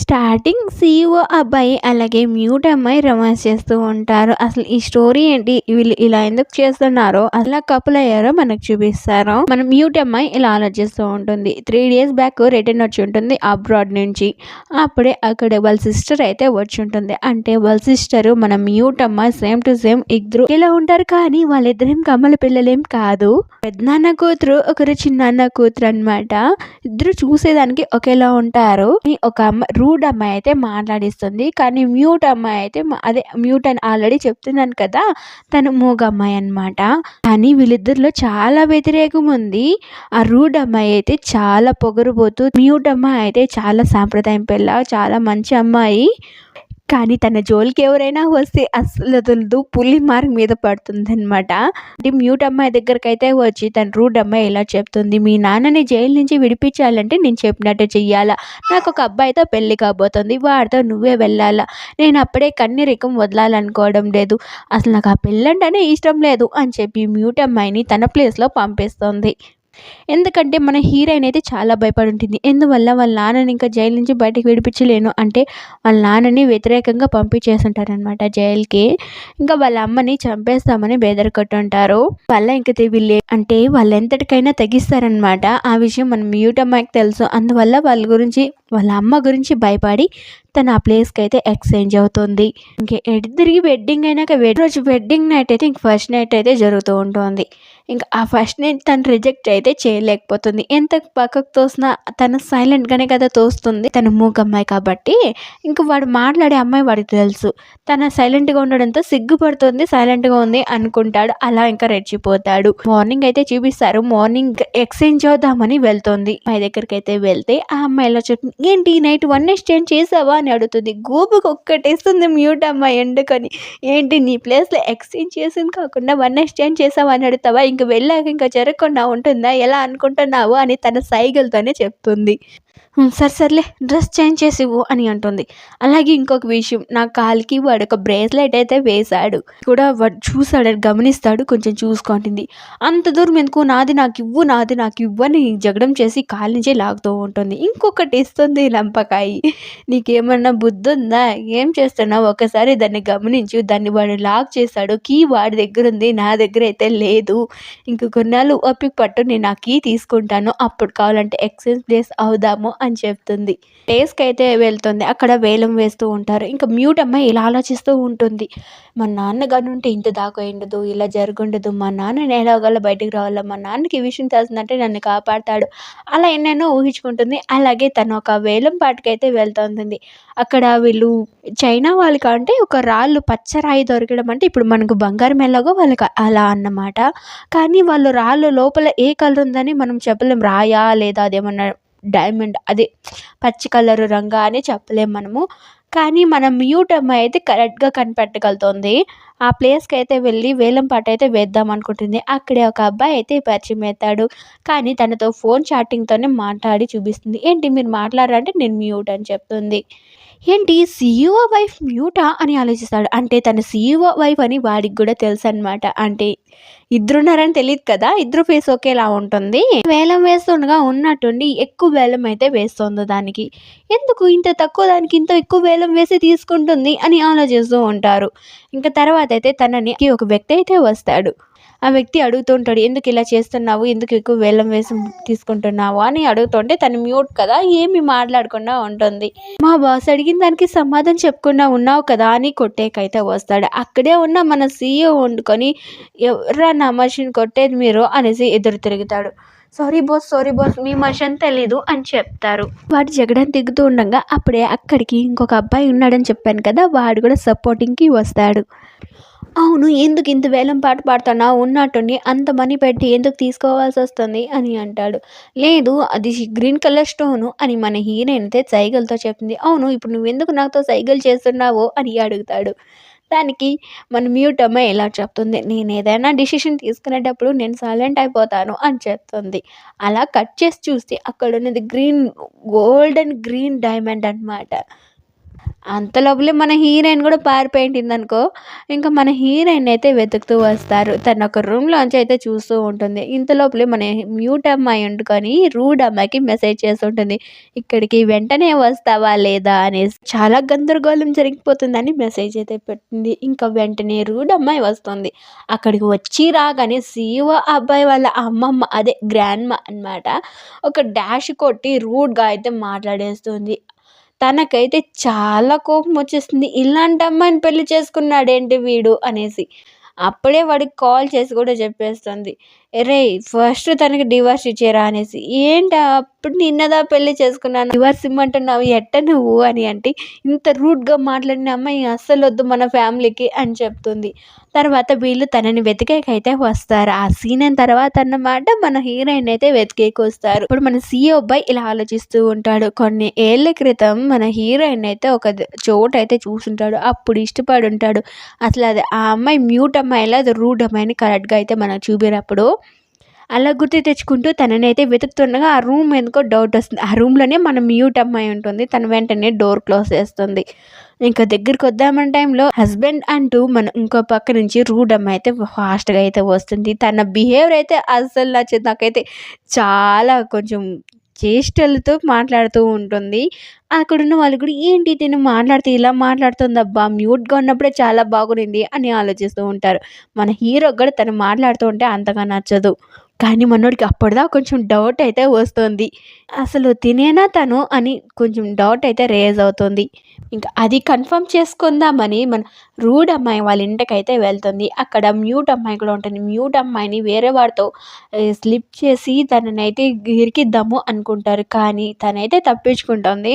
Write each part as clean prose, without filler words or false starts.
Starting CEO అబ్బాయి అలాగే mute అమ్మాయి రొమాన్స్ చేస్తూ ఉంటారు. అసలు ఈ స్టోరీ ఏంటి? వీళ్ళు ఇలా ఎందుకు చేస్తున్నారో, అలా కపుల్ అయ్యారో మనకు చూపిస్తారు. మనం మ్యూట్ అమ్మాయి ఇలా ఆలోచిస్తూ ఉంటుంది. 3 days బ్యాక్ రిటర్న్ వచ్చి ఉంటుంది అబ్రాడ్ నుంచి. అప్పుడే అక్కడ వాళ్ళ సిస్టర్ అయితే వచ్చి ఉంటుంది. అంటే వాళ్ళ సిస్టర్ మన మ్యూట్ అమ్మాయి సేమ్ టు సేమ్ ఇద్దరు ఇలా ఉంటారు. కానీ వాళ్ళిద్దరేం కమ్మల పిల్లలేం కాదు. పెద్దనాన్న కూతురు, ఒకరు చిన్నాన్న కూతురు అనమాట. ఇద్దరు చూసేదానికి ఒకేలా ఉంటారు. ఒక అమ్మాయి రూడ్ అమ్మాయి అయితే మాట్లాడిస్తుంది. కానీ మ్యూట్ అమ్మాయి అయితే అదే మ్యూట్ అని ఆల్రెడీ చెప్తున్నాను కదా, తను మూగ అమ్మాయి అనమాట. కానీ వీళ్ళిద్దరిలో చాలా వ్యతిరేకం ఉంది. ఆ రూడ్ అమ్మాయి అయితే చాలా పొగరుబోతు, మ్యూట్ అమ్మాయి అయితే చాలా సాంప్రదాయం పిల్ల, చాలా మంచి అమ్మాయి. కానీ తన జోలికి ఎవరైనా వస్తే అస్సలు వదలదు, పులి మార్క్ మీద పడుతుంది అనమాట. అంటే మ్యూట్ అమ్మాయి దగ్గరికి అయితే వచ్చి తన రూడ్ అమ్మాయి ఇలా చెప్తుంది, మీ నాన్నని జైలు నుంచి విడిపించాలంటే నేను చెప్పినట్టు చెయ్యాలా, నాకు ఒక అబ్బాయితో పెళ్లి కాబోతుంది, వాడితో నువ్వే వెళ్ళాలా, నేను అప్పుడే కన్నీరికం వదలాలనుకోవడం లేదు, అసలు నాకు ఆ పెళ్ళంటేనే ఇష్టం లేదు అని చెప్పి మ్యూట్ అమ్మాయిని తన ప్లేస్లో పంపిస్తుంది. ఎందుకంటే మన హీరోయిన్ అయితే చాలా భయపడి ఉంటుంది. ఎందువల్ల వాళ్ళ నాన్నని ఇంకా జైలు నుంచి బయటకు విడిపించలేను అంటే వాళ్ళ నాన్నని వ్యతిరేకంగా పంపించేస్తుంటారనమాట జైలుకి. ఇంకా వాళ్ళ అమ్మని చంపేస్తామని బెదరగొట్టుంటారు. వాళ్ళ ఇంకా వీళ్ళే అంటే వాళ్ళు ఎంతటికైనా తెగిస్తారనమాట. ఆ విషయం మన మ్యూట్ అమ్మాయికి తెలుసు. అందువల్ల వాళ్ళ గురించి, వాళ్ళ అమ్మ గురించి భయపడి తను ఆ ప్లేస్కి అయితే ఎక్స్చేంజ్ అవుతుంది. ఇంక ఎటు తిరిగి వెడ్డింగ్ అయినాక రోజు వెడ్డింగ్ నైట్ అయితే ఇంక ఫస్ట్ నైట్ అయితే జరుగుతూ ఉంటుంది. ఇంకా ఆ ఫస్ట్ నైట్ తను రిజెక్ట్ అయితే చేయలేకపోతుంది. ఎంత పక్కకు తోసినా తను సైలెంట్గానే కదా తోస్తుంది. తను మూగమ్మాయి కాబట్టి ఇంక వాడు మాట్లాడే అమ్మాయి వాడికి తెలుసు. తను సైలెంట్గా ఉండడంతో సిగ్గుపడుతుంది, సైలెంట్గా ఉంది అనుకుంటాడు. అలా ఇంకా రెచ్చిపోతాడు. మార్నింగ్ అయితే చూపిస్తారు. మార్నింగ్ ఎక్స్చేంజ్ అవుదామని వెళ్తుంది. అమ్మాయి దగ్గరికి అయితే వెళ్తే ఆ అమ్మాయిలో చెప్తుంది, ఏంటి నైట్ వన్ నైట్ స్టాండ్ చేసావా అని అడుగుతుంది. గోపుకి ఒక్కటేస్తుంది మ్యూట్ అమ్మాయి ఎందుకని. ఏంటి నీ ప్లేస్లో ఎక్స్చేంజ్ చేసింది కాకుండా వన్ నైట్ స్టాండ్ చేసావా అని అడుగుతావా, ఇంక వెళ్ళాక ఇంకా జరగకుండా ఉంటుందా, ఎలా అనుకుంటున్నావు అని తన సైగలతోనే చెప్తుంది. సర్లే డ్రెస్ చేంజ్ చేసివ్వు అని అంటుంది. అలాగే ఇంకొక విషయం, నా కాలికి వాడు ఒక బ్రేస్లెట్ అయితే వేశాడు కూడా, వాడు చూసాడని గమనిస్తాడు, కొంచెం చూసుకుంటుంది. అంత దూరం ఎందుకు, నాది నాకు ఇవ్వు, నాది నాకు ఇవ్వు అని జగడం చేసి కాలి నుంచే లాగుతూ ఉంటుంది. ఇంకొకటి ఇస్తుంది లంపకాయి. నీకేమన్నా బుద్ధి ఉందా, ఏం చేస్తున్నావు, ఒకసారి దాన్ని గమనించు, దాన్ని వాడు లాక్ చేశాడు, కీ వాడి దగ్గర ఉంది, నా దగ్గర అయితే లేదు, ఇంక కొన్నాళ్ళు ఓపిక పట్టు, నేను ఆ కీ తీసుకుంటాను, అప్పుడు కావాలంటే ఎక్స్చేంజ్ ప్లేస్ అవుదాము అని చెప్తుంది. ప్లేస్కి అయితే వెళ్తుంది. అక్కడ వేలం వేస్తూ ఉంటారు. ఇంకా మ్యూట్ అమ్మాయి ఇలా ఆలోచిస్తూ ఉంటుంది, మా నాన్నగారు ఉంటే ఇంత దాకా ఉండదు, ఇలా జరుగుండదు, మా నాన్నని ఎలాగోలా బయటికి రావాలా, మా నాన్నకి ఈ విషయం తెలిసిందంటే నన్ను కాపాడతాడు, అలా ఎన్నెన్నో ఊహించుకుంటుంది. అలాగే తను ఒక వేలం పాటకైతే వెళ్తుంది. అక్కడ వీళ్ళు చైనా వాళ్ళకి అంటే ఒక రాళ్ళు పచ్చరాయి దొరకడం అంటే ఇప్పుడు మనకు బంగారం ఎలాగో వాళ్ళకి అలా అన్నమాట. కానీ వాళ్ళు రాళ్ళు లోపల ఏ కలర్ ఉందని మనం చెప్పలేం. రాయా లేదా అదేమన్నా డైమండ్, అదే పచ్చి కలరు రంగా అని చెప్పలేం మనము. కానీ మన మ్యూట్ అమ్మాయి అయితే కరెక్ట్గా కనిపెట్టగలుగుతుంది. ఆ ప్లేస్కి అయితే వెళ్ళి వేలం పాట అయితే వేద్దాం అనుకుంటుంది. అక్కడే ఒక అబ్బాయి అయితే పరిచయం అవుతాడు. కానీ తనతో ఫోన్ చాటింగ్తోనే మాట్లాడి చూపిస్తుంది. ఏంటి మీరు మాట్లాడారంటే నేను మ్యూట్ అని చెప్తుంది. ఏంటి సీఈఓ వైఫ్ మ్యూటా అని ఆలోచిస్తాడు. అంటే తన సీఈఓ వైఫ్ అని వాడికి కూడా తెలుసు అనమాట. అంటే ఇద్దరున్నారని తెలియదు కదా, ఇద్దరు ఫేస్ ఒకేలా ఉంటుంది. వేలం వేస్తుండగా ఉన్నట్టుండి ఎక్కువ వేలం అయితే వేస్తుంది దానికి. ఎందుకు ఇంత తక్కువ దానికి ఇంత ఎక్కువ వేలం వేసి తీసుకుంటుంది అని ఆలోచిస్తూ ఉంటారు. ఇంకా తర్వాత అయితే తనని ఒక వ్యక్తి అయితే వస్తాడు. ఆ వ్యక్తి అడుగుతుంటాడు, ఎందుకు ఇలా చేస్తున్నావు, ఎందుకు ఎక్కువ వేలం వేసి తీసుకుంటున్నావు అని అడుగుతుంటే తను మ్యూట్ కదా, ఏమి మాట్లాడకుండా ఉంటుంది. మా బాస్ అడిగిన దానికి సమాధానం చెప్పకుండా ఉన్నావు కదా అని కొట్టేకైతే వస్తాడు. అక్కడే ఉన్న మన సీఈఓ వండుకొని, ఎవర్రా నా మనిషిని కొట్టేది మీరు అనేసి ఎదురు తిరుగుతాడు. సారీ బాస్ మీ మనిషి తెలీదు అని చెప్తారు. వాడు జగడం దిగుతూ ఉండగా అప్పుడే అక్కడికి ఇంకొక అబ్బాయి ఉన్నాడని చెప్పాను కదా, వాడు కూడా సపోర్టింగ్కి వస్తాడు. అవును, ఎందుకు ఇంత వేలం పాట పాడుతున్నావు, ఉన్నట్టుండి అంత మనీ పెట్టి ఎందుకు తీసుకోవాల్సి వస్తుంది అని అంటాడు. లేదు అది గ్రీన్ కలర్ స్టోను అని మన హీరోయిన్ అయితే సైగలతో చెప్తుంది. అవును, ఇప్పుడు నువ్వెందుకు నాతో సైగలు చేస్తున్నావు అని అడుగుతాడు. దానికి మన మ్యూట్ అమ్మాయి ఇలా చెప్తుంది, నేను ఏదైనా డిసిషన్ తీసుకునేటప్పుడు నేను సైలెంట్ అయిపోతాను అని చెప్తుంది. అలా కట్ చేసి చూస్తే అక్కడ ఉన్నది గోల్డ్ అండ్ గ్రీన్ డైమండ్ అనమాట. అంత లోపలే మన హీరోయిన్ కూడా పారిపోయింటుందనుకో. ఇంకా మన హీరోయిన్ అయితే వెతుకుతూ వస్తారు. తను ఒక రూమ్‌లోంచి అయితే చూస్తూ ఉంటుంది. ఇంత లోపలే మన మ్యూట్ అమ్మాయి వండుకొని రూడ్ అమ్మాయికి మెసేజ్ చేస్తుంటుంది. ఇక్కడికి వెంటనే వస్తావా లేదా అనేసి. చాలా గందరగోళం జరిగిపోతుందని మెసేజ్ అయితే పెట్టింది. ఇంకా వెంటనే రూడ్ అమ్మాయి వస్తుంది. అక్కడికి వచ్చి రాగానే సీఈఓ అబ్బాయి వాళ్ళ అమ్మమ్మ అదే గ్రాండ్‌మా అన్నమాట. ఒక డాష్ కొట్టి రూడ్‌గా అయితే మాట్లాడేస్తుంది. తనకైతే చాలా కోపం వచ్చేస్తుంది. ఇలాంటి అమ్మాయిని పెళ్లి చేసుకున్నాడేంటి వీడు అనేసి. అప్పుడే వాడికి కాల్ చేసి కూడా చెప్పేస్తుంది. "అరేయ్! ఫస్ట్ తనకి డివోర్స్ ఇచ్చేరా" అనేసి. "ఏంటి అప్పుడు నిన్నదా పెళ్లి చేసుకున్నాను. డివోర్స్ ఇమ్మంటున్నావు ఎట్ట నువ్వు" అని అంటే, "ఇంత రూడ్‌గా మాట్లాడిన అమ్మాయి అస్సలొద్దు మన ఫ్యామిలీకి" అని చెప్తుంది. తర్వాత వీళ్ళు తనని వెతికేకైతే వస్తారు. ఆ సీన్ అయిన తర్వాత అన్నమాట మన హీరోయిన్ అయితే వెతికేకొస్తారు. ఇప్పుడు మన సీఈఓ అబ్బాయి ఇలా ఆలోచిస్తూ ఉంటాడు. కొన్ని ఏళ్ల క్రితం మన హీరోయిన్ అయితే ఒక చోటైతే చూసుంటాడు. అప్పుడు ఇష్టపడి ఉంటాడు. అసలు అది ఆ అమ్మాయి మ్యూట్ అమ్మాయిలా అది రూడ్ అమ్మాయిని కరెక్ట్‌గా అయితే మనకు చూపినప్పుడు అలా గుర్తు తెచ్చుకుంటూ తననైతే వెతుకుతుండగా ఆ రూమ్ ఎందుకో డౌట్ వస్తుంది. ఆ రూమ్‌లోనే మన మ్యూట్ అమ్మాయి ఉంటుంది. తను వెంటనే డోర్ క్లోజ్ చేస్తుంది. ఇంకా దగ్గరికి వద్దామన్న టైంలో హస్బెండ్ అంటూ మన ఇంకో పక్క నుంచి రూడ్ అమ్మాయి అయితే ఫాస్ట్‌గా అయితే వస్తుంది. తన బిహేవియర్ అయితే అస్సలు నచ్చదు. నాకైతే చాలా కొంచెం చేష్టలతో మాట్లాడుతూ ఉంటుంది. అక్కడున్న వాళ్ళు కూడా ఏంటి తిను మాట్లాడితే ఇలా మాట్లాడుతుందబ్బా! మ్యూట్‌గా ఉన్నప్పుడే చాలా బాగునింది అని ఆలోచిస్తూ ఉంటారు. మన హీరోకి కూడా తను మాట్లాడుతూ ఉంటే అంతగా నచ్చదు. కానీ మనోడికి అప్పటిదాకా కొంచెం డౌట్ అయితే వస్తుంది. అసలు తినేనా తను అని కొంచెం డౌట్ అయితే రేజ్ అవుతుంది. ఇంకా అది కన్ఫర్మ్ చేసుకుందామని మన రూడ్ అమ్మాయి వాళ్ళ ఇంటికైతే వెళ్తుంది. అక్కడ మ్యూట్ అమ్మాయి కూడా ఉంటుంది. మ్యూట్ అమ్మాయిని వేరే వాడితో స్లిప్ చేసి తననైతే ఇరికిద్దాము అనుకుంటారు. కానీ తనైతే తప్పించుకుంటుంది.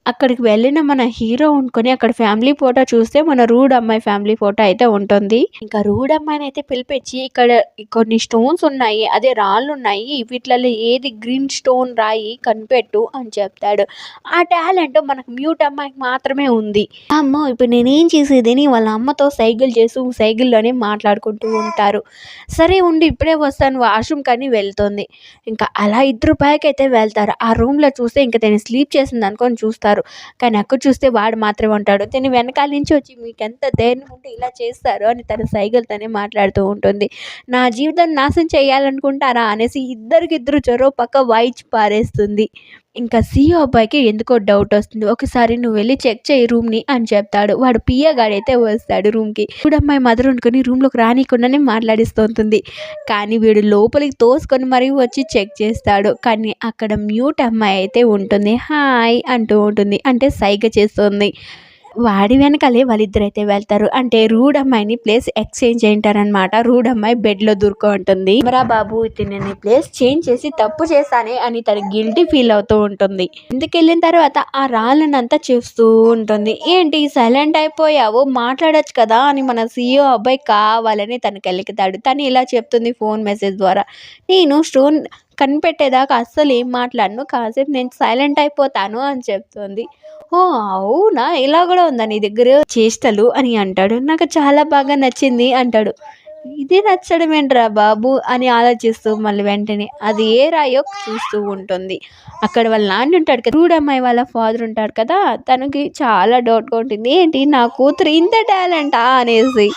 అక్కడికి వెళ్ళిన మన హీరో ఉండుకొని అక్కడ ఫ్యామిలీ ఫోటో చూస్తే మన రూడ్ అమ్మాయి ఫ్యామిలీ ఫోటో అయితే ఉంటుంది. ఇంకా రూడ్ అమ్మాయినైతే పిలిపించి ఇక్కడ కొన్ని స్టోన్స్ ఉన్నాయి. అదే రాళ్ళున్నాయి. వీటిలలో ఏది గ్రీన్ స్టోన్ రాయి కనిపెట్టు అని చెప్తాడు. ఆ టాలెంట్ మనకు మ్యూట్ అమ్మాయికి మాత్రమే ఉంది. అమ్మో! ఇప్పుడు నేనేం చేసేదని వాళ్ళ అమ్మతో సైగలు చేస్తూ సైగల్లోనే మాట్లాడుకుంటూ ఉంటారు. సరే ఉండు ఇప్పుడే వస్తాను వాష్‌రూమ్‌కని వెళ్తుంది. ఇంకా అలా ఇద్దరు పైకైతే వెళ్తారు. ఆ రూమ్‌లో చూస్తే ఇంక తను స్లీప్ చేసిందనుకోని చూస్తారు. కానీ అక్కడ చూస్తే వాడు మాత్రమే ఉంటాడు. తిను వెనకాల నుంచి వచ్చి మీకెంత ధైర్యం ఉంటే ఇలా చేస్తారు అని తన సైగలతోనే మాట్లాడుతూ ఉంటుంది. నా జీవితాన్ని నాశనం చేయాలనుకుంటారా అనేసి ఇద్దరికిద్దరు చెరో పక్క వాయిచి పారేస్తుంది. ఇంకా సీఈఓ అబ్బాయికి ఎందుకో డౌట్ వస్తుంది. ఒకసారి నువ్వు వెళ్ళి చెక్ చేయి రూమ్‌ని అని చెప్తాడు. వాడు పిఏ గాడైతే వస్తాడు రూమ్‌కి. చూడమ్మాయి మదర్ వండుకొని రూమ్‌లోకి రానీకుండానే మాట్లాడిస్తూ ఉంటుంది. కానీ వీడు లోపలికి తోసుకొని మరీ వచ్చి చెక్ చేస్తాడు. కానీ అక్కడ మ్యూట్ అమ్మాయి అయితే ఉంటుంది. హాయ్ అంటూ ఉంటుంది. అంటే సైగ చేస్తుంది. వాడి వెనకాలే వాళ్ళిద్దరైతే వెళ్తారు. అంటే రూడ్ అమ్మాయిని ప్లేస్ ఎక్స్చేంజ్ అయింటారనమాట. రూడ్ అమ్మాయి బెడ్‌లో దూరుకుంటుంది. "ఏమరా బాబు తినని ప్లేస్ చేంజ్ చేసి తప్పు చేశానే" అని తను గిల్టీ ఫీల్ అవుతూ ఉంటుంది. ఇంటికెళ్ళిన తర్వాత ఆ రాళ్ళనంతా చూస్తూ ఉంటుంది. "ఏంటి సైలెంట్ అయిపోయావు మాట్లాడొచ్చు కదా" అని మన సీఈఓ అబ్బాయి కావాలని తనకెలికితాడు. తను ఇలా చెప్తుంది ఫోన్ మెసేజ్ ద్వారా. "నేను స్టోన్ కనిపెట్టేదాకా అస్సలు ఏం మాట్లాడను. కాసేపు నేను సైలెంట్ అయిపోతాను" అని చెప్తుంది. "ఓహ్! అవునా! ఇలా గూడా ఉందా నీ దగ్గర చేష్టలు" అని అంటాడు. "నాకు చాలా బాగా నచ్చింది" అంటాడు. "ఇది నచ్చడం ఏంట్రా బాబు" అని ఆలోచిస్తూ మళ్ళీ వెంటనే అది ఏ రాయో చూస్తూ ఉంటుంది. అక్కడ వాళ్ళ నాన్న ఉంటాడు కదా! రూడ్ అమ్మాయి వాళ్ళ ఫాదర్ ఉంటాడు కదా! తనకి చాలా డౌట్‌గా ఉంటుంది. ఏంటి నా కూతురు ఇంత టాలెంటా అనేసి.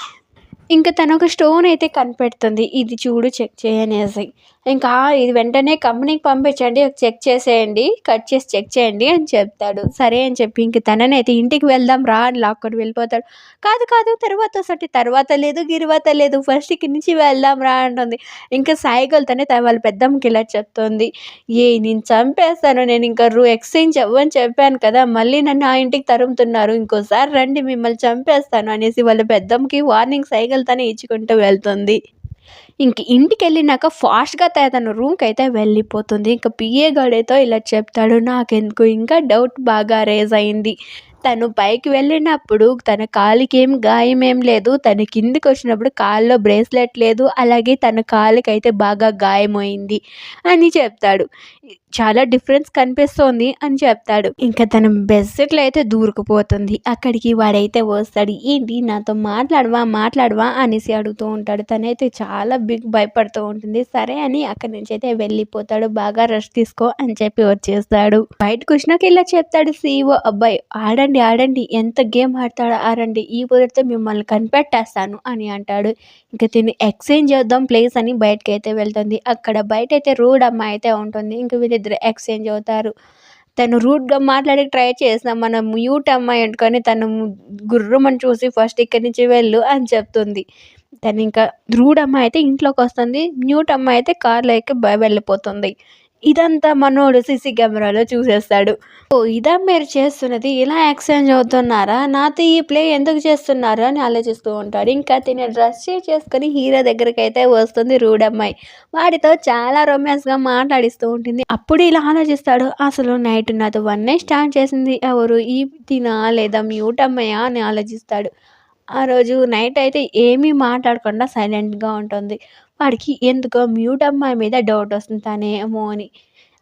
ఇంక తనొక స్టోన్ అయితే కనిపెడుతుంది. ఇది చూడు చెక్ చెయ్యి అనేసి. ఇంకా ఇది వెంటనే కంపెనీకి పంపించండి చెక్ చేసేయండి. కట్ చేసి చెక్ చేయండి అని చెప్తాడు. సరే అని చెప్పి ఇంక తననైతే ఇంటికి వెళ్దాం రా అని లాక్కొని వెళ్ళిపోతాడు. కాదు కాదు తర్వాత వసటి తర్వాత లేదు గిరువాత లేదు ఫస్ట్ ఇక్కడి నుంచి వెళ్దాం రా అంటుంది. ఇంకా సైగలతోనే వాళ్ళ పెద్దమ్మకి ఇలా చెప్తుంది. నేను చంపేస్తాను నేను ఇంకా ఎక్స్చేంజ్ అవ్వని చెప్పాను కదా! మళ్ళీ నన్ను ఆ ఇంటికి తరుముతున్నారు. ఇంకోసారి రండి మిమ్మల్ని చంపేస్తాను అనేసి వాళ్ళ పెద్దమ్మకి వార్నింగ్ సైగలతోనే ఇచ్చుకుంటూ వెళ్తుంది. ఇంక ఇంటికెళ్ళినాక ఫాస్ట్‌గా తన రూమ్‌కైతే వెళ్ళిపోతుంది. ఇంక పిఏ గాడైతే ఇలా చెప్తాడు. నాకెందుకో ఇంకా డౌట్ బాగా రైజ్ అయింది. తను పైకి వెళ్ళినప్పుడు తన కాలికేం గాయమేం లేదు. తను కిందకొచ్చినప్పుడు కాల్లో బ్రేస్లెట్ లేదు. అలాగే తన కాలుకైతే బాగా గాయమైంది అని చెప్తాడు. చాలా డిఫరెన్స్ కనిపిస్తోంది అని చెప్తాడు. ఇంకా తన బెడ్‌షీట్‌లో అయితే దూరుకుపోతుంది. అక్కడికి వాడైతే వస్తాడు. ఏంటి నాతో మాట్లాడవా అనేసి అడుగుతూ ఉంటాడు. తనైతే చాలా భయపడుతూ ఉంటుంది. సరే అని అక్కడి నుంచి అయితే వెళ్ళిపోతాడు. బాగా రెస్ట్ తీసుకో అని చెప్పి వచ్చేస్తాడు. బయటకొచ్చినాక ఇలా చెప్తాడు సీఈఓ అబ్బాయి. ఆడ ఆడండి ఆడండి, ఎంత గేమ్ ఆడతాడో ఆడండి, ఈ కుదిరితే మిమ్మల్ని కనిపెట్టేస్తాను అని అంటాడు. ఇంక తిని ఎక్స్చేంజ్ చేద్దాం ప్లేస్ అని బయటకైతే వెళ్తుంది. అక్కడ బయటైతే రూడ్ అమ్మాయి అయితే ఉంటుంది. ఇంక వీళ్ళిద్దరు ఎక్స్చేంజ్ అవుతారు. తను రూడ్గా మాట్లాడి ట్రై చేసిన మన మ్యూట్ అమ్మాయి అనుకొని తను గుర్రమని చూసి ఫస్ట్ ఇక్కడి నుంచి వెళ్ళు అని చెప్తుంది. తను ఇంకా రూడ్ అమ్మాయి అయితే ఇంట్లోకి వస్తుంది. మ్యూట్ అమ్మాయి అయితే కార్లో ఎక్కి వెళ్ళిపోతుంది. ఇదంతా మనోడు సీసీ కెమెరాలో చూసేస్తాడు. ఓ ఇదా మీరు చేస్తున్నది, ఇలా ఎక్స్చేంజ్ అవుతున్నారా, నాతో ఈ ప్లే ఎందుకు చేస్తున్నారు అని ఆలోచిస్తూ ఉంటాడు. ఇంకా తినే డ్రెస్ చేసుకొని హీరో దగ్గరికి అయితే వస్తుంది రూడ్ అమ్మాయి. వాడితో చాలా రొమాన్స్గా మాట్లాడిస్తూ ఉంటుంది. అప్పుడు ఇలా ఆలోచిస్తాడు, అసలు నైట్ నాతో వన్ నైట్ స్టార్ట్ చేసింది ఎవరు, ఈ తినా లేదా మ్యూట్ అమ్మాయా అని ఆలోచిస్తాడు. ఆ రోజు నైట్ అయితే ఏమీ మాట్లాడకుండా సైలెంట్గా ఉంటుంది. వాడికి ఎందుకో మ్యూట్ అమ్మాయి మీద డౌట్ వస్తుంది, తనేమో అని.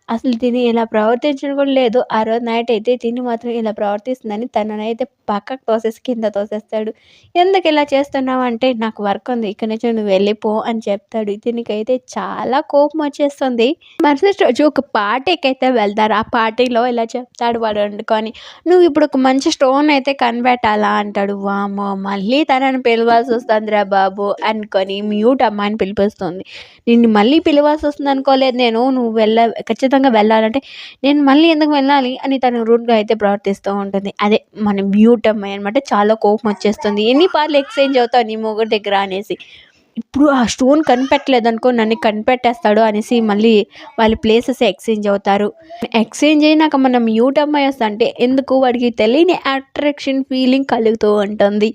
అసలు తిని ఇలా ప్రవర్తించడం కూడా లేదు. ఆ రోజు నైట్ అయితే తిని మాత్రం ఇలా ప్రవర్తిస్తుందని తననైతే పక్కకు తోసేసి కింద తోసేస్తాడు. ఎందుకు ఇలా చేస్తున్నావు అంటే, నాకు వర్క్ ఉంది, ఇక్కడి నుంచి నువ్వు వెళ్ళిపో అని చెప్తాడు. దీనికైతే చాలా కోపం వచ్చేస్తుంది. మరుసటి రోజు ఒక పార్టీకి అయితే వెళ్తారు. ఆ పార్టీలో ఇలా చెప్తాడు వాడు వండుకొని, నువ్వు ఇప్పుడు ఒక మంచి స్టోన్ అయితే కనిపెట్టాలా అంటాడు. వామ్మో మళ్ళీ తనని పిలవాల్సి వస్తుందిరా బాబు అనుకొని మ్యూట్ అమ్మాయిని పిలిపిస్తుంది. నిన్ను మళ్ళీ పిలవాల్సి వస్తుంది అనుకోలేదు నేను, నువ్వు ఖచ్చితంగా వెళ్ళాలంటే నేను మళ్ళీ ఎందుకు వెళ్ళాలి అని తను రూడ్గా అయితే ప్రవర్తిస్తూ ఉంటుంది. అదే మన మ్యూట్ అమ్మాయి అనమాట. చాలా కోపం వచ్చేస్తుంది. ఎన్ని పార్లు ఎక్స్చేంజ్ అవుతావు నీ మొగుడు దగ్గర అనేసి. ఇప్పుడు ఆ స్టోన్ కనిపెట్టలేదు అనుకో, నన్ను కనిపెట్టేస్తాడు అనేసి మళ్ళీ వాళ్ళ ప్లేసెస్ ఎక్స్చేంజ్ అవుతారు. ఎక్స్చేంజ్ అయినాక మన మ్యూట్ అమ్మాయి వస్తా అంటే ఎందుకు వాడికి తెలియని అట్రాక్షన్ ఫీలింగ్ కలుగుతూ ఉంటుంది.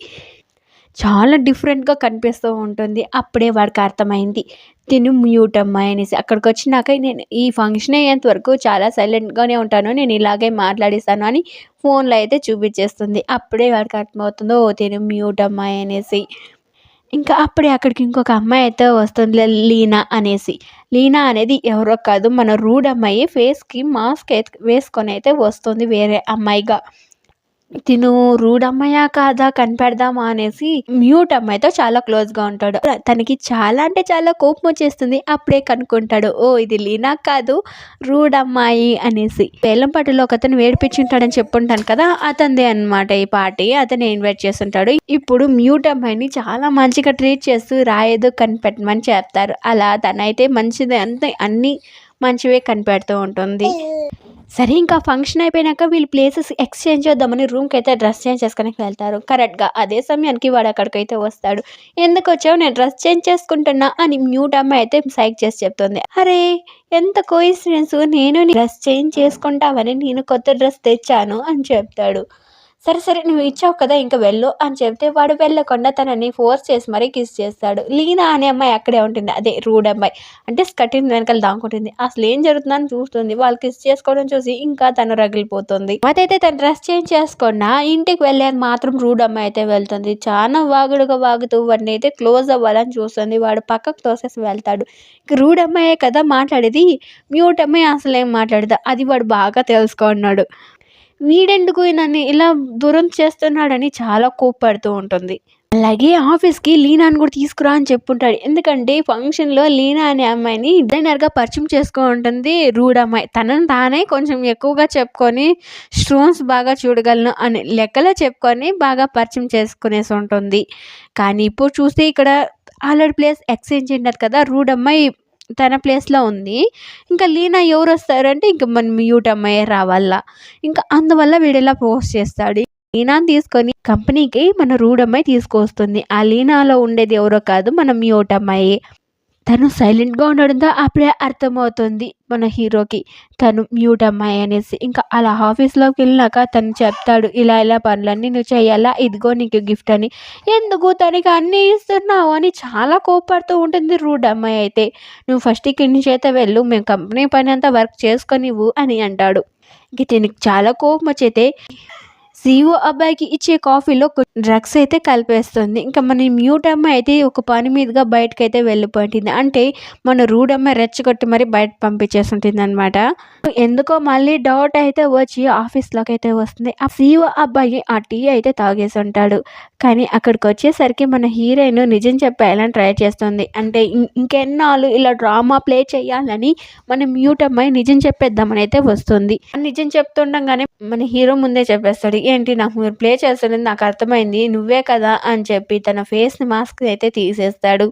చాలా డిఫరెంట్గా కనిపిస్తూ ఉంటుంది. అప్పుడే వాడికి అర్థమైంది తిను మ్యూట్ అమ్మాయి అనేసి. అక్కడికి వచ్చినాక నేను ఈ ఫంక్షన్ అయ్యేంత వరకు చాలా సైలెంట్గానే ఉంటాను, నేను ఇలాగే మాట్లాడిస్తాను అని ఫోన్లో అయితే చూపించేస్తుంది. అప్పుడే వాడికి అర్థమవుతుందో తిను మ్యూట్ అమ్మాయి అనేసి. ఇంకా అప్పుడే అక్కడికి ఇంకొక అమ్మాయి అయితే వస్తుంది, లీనా అనేసి. లీనా అనేది ఎవరో కాదు, మన రూడ్ అమ్మాయి. ఫేస్కి మాస్క్ వేసుకొని అయితే వస్తుంది వేరే అమ్మాయిగా. తిను రూడ్ అమ్మాయా కాదా కనిపెడదామా అనేసి మ్యూట్ అమ్మాయితో చాలా క్లోజ్గా ఉంటాడు. తనకి చాలా అంటే చాలా కోపం వచ్చేస్తుంది. అప్పుడే కనుక్కుంటాడు, ఓ ఇది లీనా కాదు రూడ్ అమ్మాయి అనేసి. వేలంపాటిలో ఒక అతను వేడిపించుంటాడని చెప్పుంటాను కదా, అతనిదే అనమాట ఈ పార్టీ. అతను ఇన్వైట్ చేస్తుంటాడు. ఇప్పుడు మ్యూట్ అమ్మాయిని చాలా మంచిగా ట్రీట్ చేస్తూ రాయేదో కనిపెట్టమని చెప్తారు. అలా తనైతే మంచిది అంతే, అన్నీ మంచివే కనిపెడుతూ ఉంటుంది. సరే ఇంకా ఫంక్షన్ అయిపోయినాక వీళ్ళు ప్లేసెస్ ఎక్స్చేంజ్ చేద్దామని రూమ్కి అయితే డ్రెస్ చేంజ్ చేసుకుని వెళ్తారు. కరెక్ట్గా అదే సమయానికి వాడు అక్కడికైతే వస్తాడు. ఎందుకు వచ్చావు, నేను డ్రెస్ చేంజ్ చేసుకుంటున్నా అని మ్యూట్ అమ్మాయి అయితే సైక్ చేసి చెప్తుంది. అరే ఎంత కోయిన్సిడెన్స్, నేను డ్రెస్ చేంజ్ చేసుకుంటావని నేను కొత్త డ్రెస్ తెచ్చాను అని చెప్తాడు. సరే సరే నువ్వు ఇచ్చావు కదా ఇంకా వెళ్ళు అని చెప్తే వాడు వెళ్ళకుండా తనని ఫోర్స్ చేసి మరీ కిస్ చేస్తాడు. లీనా అనే అమ్మాయి అక్కడే ఉంటుంది, అదే రూడ్ అమ్మాయి. అంటే స్కర్టిన్ వెనకాల దాక్కుంటుంది. అసలు ఏం జరుగుతుందని చూస్తుంది. వాళ్ళు కిస్ చేసుకోవడం చూసి ఇంకా తను రగిలిపోతుంది. అదైతే తను డ్రెస్ చేంజ్ చేసుకున్నా ఇంటికి వెళ్ళేది మాత్రం రూడ్ అమ్మాయి అయితే వెళ్తుంది. చాలా వాగుడుగా వాగుతూ వాడిని అయితే క్లోజ్ అవ్వాలని చూస్తుంది. వాడు పక్కకు తోసేసి వెళ్తాడు. రూడ్ అమ్మాయే కదా మాట్లాడేది, మ్యూట్ అమ్మాయి అసలు ఏం మాట్లాడదు, అది వాడు బాగా తెలుసుకున్నాడు. వీడెందుకు నన్ను ఇలా దూరం చేస్తున్నాడని చాలా కోప్పడుతూ ఉంటుంది. అలాగే ఆఫీస్కి లీనాని కూడా తీసుకురా అని చెప్పుంటాడు. ఎందుకంటే ఫంక్షన్లో లీనా అనే అమ్మాయిని డిజైనర్గా పరిచయం చేసుకో ఉంటుంది రూడ్ అమ్మాయి. తనని తానే కొంచెం ఎక్కువగా చెప్పుకొని స్టోన్స్ బాగా చూడగలను అని లెక్కలో చెప్పుకొని బాగా పరిచయం చేసుకునేసి ఉంటుంది. కానీ ఇప్పుడు చూస్తే ఇక్కడ ఆల్రెడీ ప్లేస్ ఎక్స్చేంజ్ అయినది కదా, రూడ్ అమ్మాయి తన ప్లేస్లో ఉంది. ఇంకా లీనా ఎవరు వస్తారంటే ఇంకా మన మ్యూట్ అమ్మాయి రావాలా. ఇంకా అందువల్ల వీడిలా పోస్ట్ చేస్తాడు. లీనాని తీసుకొని కంపెనీకి మన రూడ్ అమ్మాయి తీసుకొస్తుంది. ఆ లీనాలో ఉండేది ఎవరో కాదు, మన మ్యూట్ అమ్మాయి. తను సైలెంట్గా ఉండడంతో అప్పుడే అర్థమవుతుంది మన హీరోకి తను మ్యూట్ అమ్మాయి అనేసి. ఇంకా అలా ఆఫీస్లోకి వెళ్ళినాక తను చెప్తాడు, ఇలా ఇలా పనులన్నీ నువ్వు చేయాలా, ఇదిగో నీకు గిఫ్ట్ అని. ఎందుకు తనకి అన్నీ ఇస్తున్నావు అని చాలా కోపడుతూ ఉంటుంది రూడ్ అమ్మాయి అయితే. నువ్వు ఫస్ట్ ఇక్కడి నుంచి అయితే వెళ్ళు, మేము కంపెనీ పని అంతా వర్క్ చేసుకొనివ్వు అని అంటాడు. ఇంక దీనికి చాలా కోపం వచ్చైతే సీఓ అబ్బాయికి ఇచ్చే కాఫీలో డ్రగ్స్ అయితే కలిపేస్తుంది. ఇంకా మన మ్యూట్ అమ్మాయి అయితే ఒక పని మీదుగా బయటకైతే వెళ్ళిపోయింది. అంటే మన రూడ్ అమ్మాయి రెచ్చగొట్టి మరి బయట పంపించేస్తుంటుంది అనమాట. ఎందుకో మళ్ళీ డౌట్ అయితే వచ్చి ఆఫీస్లోకి అయితే వస్తుంది. ఆ సీఓ అబ్బాయి ఆ టీ అయితే తాగేసి ఉంటాడు. కానీ అక్కడికి వచ్చేసరికి మన హీరోయిన్ నిజం చెప్పేయాలని ట్రై చేస్తుంది. అంటే ఇంకెన్నాళ్ళు ఇలా డ్రామా ప్లే చేయాలని మన మ్యూట్ అమ్మాయి నిజం చెప్పేద్దామని అయితే వస్తుంది. నిజం చెప్తుండగానే మన హీరో ముందే చెప్పేస్తాడు, ఏంటి నాకు మీరు ప్లే చేస్తున్నది నాకు అర్థమైంది నువ్వే కదా అని చెప్పి తన ఫేస్ని మాస్క్ అయితే తీసేస్తాడు.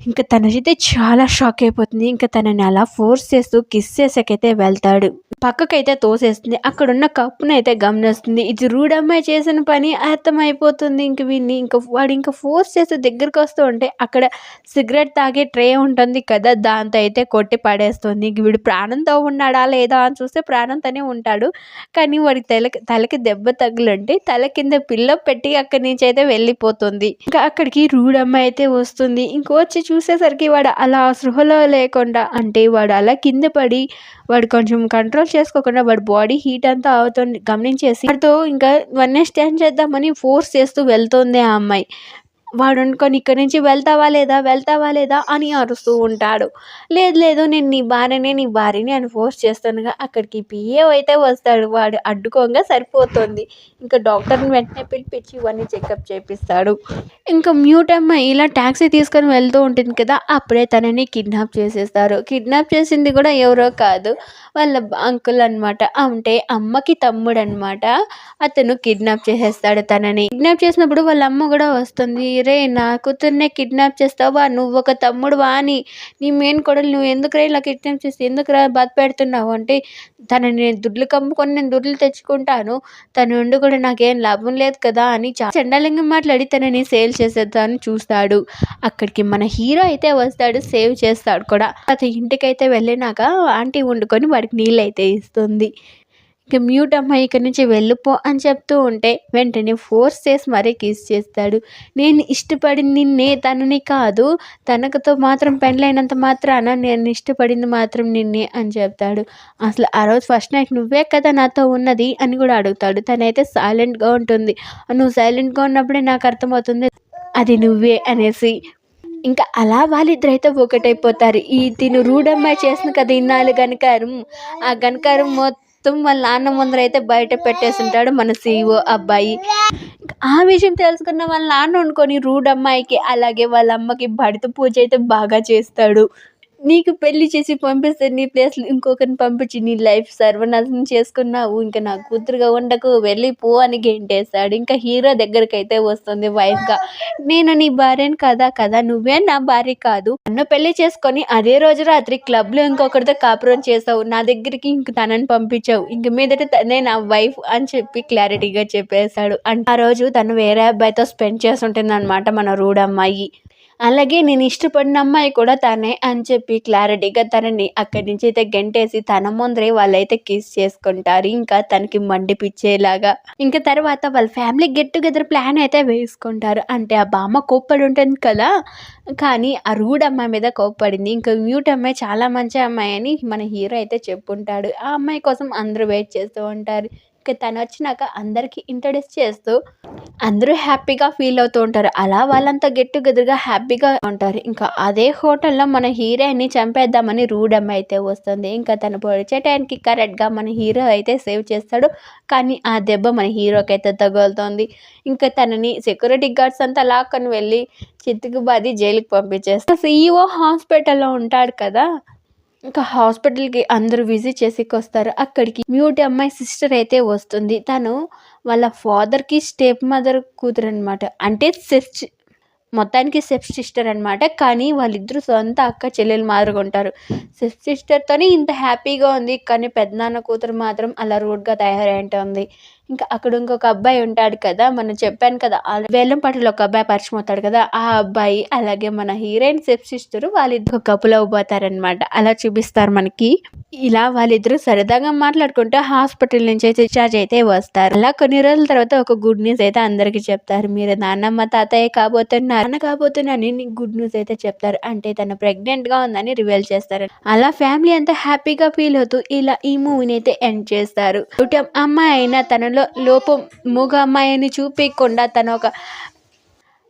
ఇంకా తనైతే చాలా షాక్ అయిపోతుంది. ఇంకా తనని అలా ఫోర్స్ చేస్తూ కిస్ చేసాకైతే వెళ్తాడు. పక్కకైతే తోసేస్తుంది. అక్కడున్న కప్పునైతే గమనిస్తుంది. ఇది రూడ్ అమ్మాయి చేసిన పని అర్థమైపోతుంది. ఇంక వీడిని వాడు ఇంకా ఫోర్స్ చేస్తూ దగ్గరికి వస్తూ ఉంటే అక్కడ సిగరెట్ తాగే ట్రే ఉంటుంది కదా, దాంతో అయితే కొట్టి పడేస్తుంది. ఇంక వీడు ప్రాణంతో ఉన్నాడా లేదా అని చూస్తే ప్రాణంతోనే ఉంటాడు. కానీ వాడికి తలకి దెబ్బ తగులంటే తల కింద పిల్లో పెట్టి అక్కడి నుంచి అయితే వెళ్ళిపోతుంది. ఇంకా అక్కడికి రూడ్ అమ్మాయి అయితే వస్తుంది. వచ్చి చూసేసరికి వాడు అలా స్పృహలో లేకుండా, అంటే వాడు అలా కింద పడి వాడు కొంచెం కంట్రోల్ చేసుకోకుండా వాడి బాడీ హీట్ అంతా అవుతుంది గమనించేసి వాడితో ఇంకా వన్ నైట్ స్టాండ్ చేద్దామని ఫోర్స్ చేస్తూ వెళ్తుంది ఆ అమ్మాయి. వాడు అనుకొని ఇక్కడి నుంచి వెళ్తావా లేదా అని అరుస్తూ ఉంటాడు. లేదు నేను నీ భార్యని అని ఫోర్స్ చేస్తుండగా అక్కడికి పిఏ అయితే వస్తాడు. వాడు అడ్డుకోగా సరిపోతుంది. ఇంకా డాక్టర్ని వెంటనే పిలిపించి ఇవన్నీ చెకప్ చేపిస్తాడు. ఇంకా మ్యూట్ అమ్మాయి ఇలా ట్యాక్సీ తీసుకొని వెళ్తూ ఉంటుంది కదా, అప్పుడే తనని కిడ్నాప్ చేసేస్తారు. కిడ్నాప్ చేసింది కూడా ఎవరో కాదు, వాళ్ళ అంకుల్ అనమాట. అంటే అమ్మకి తమ్ముడు అనమాట. అతను కిడ్నాప్ చేసేస్తాడు తనని. కిడ్నాప్ చేసినప్పుడు వాళ్ళ అమ్మ కూడా వస్తుంది. రే నా కూతుర్నే కిడ్నాప్ చేస్తావా, నువ్వు ఒక తమ్ముడువా అని, నీ మెయిన్ కొడలు నువ్వు ఎందుకురా ఇలా కిడ్నాప్ చేసి ఎందుకురా బాధ పెడుతున్నావు అంటే, తనని నేను దుడ్లు కమ్ముకొని నేను దుడ్లు తెచ్చుకుంటాను, తన నుండి కూడా నాకేం లాభం లేదు కదా అని చాలా చండాలంగా మాట్లాడి తనని సేల్ చేసేద్దామని చూస్తాడు. అక్కడికి మన హీరో అయితే వస్తాడు, సేవ్ చేస్తాడు కూడా. అతని ఇంటికైతే వెళ్ళినాక ఆంటీ వండుకొని వాడికి నీళ్ళు అయితే ఇస్తుంది. ఇక మ్యూట్ అమ్మాయి ఇక్కడి నుంచి వెళ్ళిపో అని చెప్తూ ఉంటే వెంటనే ఫోర్స్ చేసి మరీ కిస్ చేస్తాడు. నేను ఇష్టపడింది నిన్నే, తనని కాదు, తనకుతో మాత్రం పెళ్ళైనంత మాత్రాన నేను ఇష్టపడింది మాత్రం నిన్నే అని చెప్తాడు. అసలు ఆ రోజు ఫస్ట్ నైట్ నువ్వే కదా నాతో ఉన్నది అని కూడా అడుగుతాడు. తనైతే సైలెంట్గా ఉంటుంది. నువ్వు సైలెంట్గా ఉన్నప్పుడే నాకు అర్థమవుతుంది అది నువ్వే అనేసి. ఇంకా అలా వాళ్ళిద్దరైతే ఒకటైపోతారు. తిను రూడమ్మాయి చేసిన కదా ఇన్నాళ్ళు గనకారం, ఆ గనకారం మొత్తం వాళ్ళ నాన్న ముందర అయితే బయట పెట్టేస్తుంటాడు మన CEO అబ్బాయి. ఆ విషయం తెలుసుకున్న వాళ్ళ నాన్న వండుకొని రూడ్ అమ్మాయికి అలాగే వాళ్ళ అమ్మకి భర్త పూజ అయితే బాగా చేస్తాడు. నీకు పెళ్లి చేసి పంపిస్తే నీ ప్లేస్లో ఇంకొకరిని పంపించి నీ లైఫ్ సర్వనాశనం చేసుకున్నావు, ఇంకా నా కూతురుగా ఉండకు, వెళ్ళిపో అని గెంటేస్తాడు. ఇంకా హీరో దగ్గరికి అయితే వస్తుంది వైఫ్గా. నేను నీ భార్యను కదా నువ్వే నా భార్య కాదు, నన్ను పెళ్లి చేసుకొని అదే రోజు రాత్రి క్లబ్లో ఇంకొకరితో కాపురం చేసావు, నా దగ్గరికి ఇంక తనని పంపించావు, ఇంక మీదట తనే నా వైఫ్ అని చెప్పి క్లారిటీగా చెప్పేశాడు. అంటే ఆ రోజు తను వేరే అబ్బాయితో స్పెండ్ చేస్తుంటుంది అనమాట మన రూడ్ అమ్మాయి. అలాగే నేను ఇష్టపడిన అమ్మాయి కూడా తనే అని చెప్పి క్లారిటీగా తనని అక్కడి నుంచి అయితే గెంటేసి తన ముందరే వాళ్ళైతే కిస్ చేసుకుంటారు. ఇంకా తనకి మండిపిచ్చేలాగా. ఇంకా తర్వాత వాళ్ళ ఫ్యామిలీ గెట్ టుగెదర్ ప్లాన్ అయితే వేసుకుంటారు. అంటే ఆ బామ్మ కోప్పడి ఉంటుంది కదా, కానీ ఆ రూడ్ అమ్మాయి మీద కోప్పడింది. ఇంకా మ్యూట్ అమ్మాయి చాలా మంచి అమ్మాయి అని మన హీరో అయితే చెప్పుంటాడు. ఆ అమ్మాయి కోసం అందరూ వెయిట్ చేస్తూ ఉంటారు. ఇంకా తను వచ్చినాక అందరికీ ఇంట్రడ్యూస్ చేస్తూ అందరూ హ్యాపీగా ఫీల్ అవుతూ ఉంటారు. అలా వాళ్ళంతా గెట్ టుగెదర్గా హ్యాపీగా ఉంటారు. ఇంకా అదే హోటల్లో మన హీరోయిన్ని చంపేద్దామని రూడ్ అమ్మాయి అయితే వస్తుంది. ఇంకా తను పొడిచే టైంకి కరెక్ట్గా మన హీరో అయితే సేవ్ చేస్తాడు. కానీ ఆ దెబ్బ మన హీరోకి అయితే తగులుతుంది. ఇంకా తనని సెక్యూరిటీ గార్డ్స్ అంతా లాక్కొని వెళ్ళి చిత్తుకుబాది జైలుకి పంపించేస్తారు. CEO హాస్పిటల్లో ఉంటాడు కదా, ఇంకా హాస్పిటల్కి అందరూ విజిట్ చేసేకి వస్తారు. అక్కడికి మ్యూట్ అమ్మాయి సిస్టర్ అయితే వస్తుంది. తను వాళ్ళ ఫాదర్కి స్టెప్ మదర్ కూతురు అనమాట. అంటే మొత్తానికి స్టెప్ సిస్టర్ అనమాట. కానీ వాళ్ళిద్దరూ సొంత అక్క చెల్లెలు మాదిరిగా ఉంటారు. స్టెప్ సిస్టర్తోనే ఇంత హ్యాపీగా ఉంది, కానీ పెద్దనాన్న కూతురు మాత్రం అలా రూడ్గా తయారై ఉంటుంది. ఇంకా అక్కడ ఇంకొక అబ్బాయి ఉంటాడు కదా, మనం చెప్పాను కదా వేలంపాటలో ఒక అబ్బాయి పరిచయం అవుతాడు కదా, ఆ అబ్బాయి అలాగే మన హీరోయిన్ స్టెప్ సిస్టర్ వాళ్ళిద్దరు కపుల్ అవ్వబోతారనమాట. అలా చూపిస్తారు మనకి. ఇలా వాళ్ళిద్దరూ సరదాగా మాట్లాడుకుంటూ హాస్పిటల్ నుంచి అయితే డిశ్చార్జ్ అయితే వస్తారు. అలా కొన్ని రోజుల తర్వాత ఒక గుడ్ న్యూస్ అయితే అందరికీ చెప్తారు. మీరు నాన్నమ్మ తాతయ్య కాబోతున్నారని గుడ్ న్యూస్ అయితే చెప్తారు. అంటే తను ప్రెగ్నెంట్గా ఉందని రివీల్ చేస్తారు. అలా ఫ్యామిలీ అంతా హ్యాపీగా ఫీల్ అవుతూ ఇలా ఈ మూవీని అయితే ఎండ్ చేస్తారు. అమ్మాయి అయినా తనలో లోపం మూగ అమ్మాయి అని చూపించకుండా తను ఒక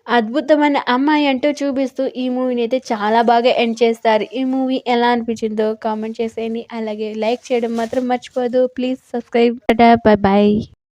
అద్భుతమైన అమ్మాయి అంటూ చూపిస్తూ ఈ మూవీని అయితే చాలా బాగా ఎండ్ చేస్తారు. ఈ మూవీ ఎలా అనిపించిందో కామెంట్ చేసేయండి. అలాగే లైక్ చేయడం మాత్రం మర్చిపోదు. Please subscribe. Bye bye.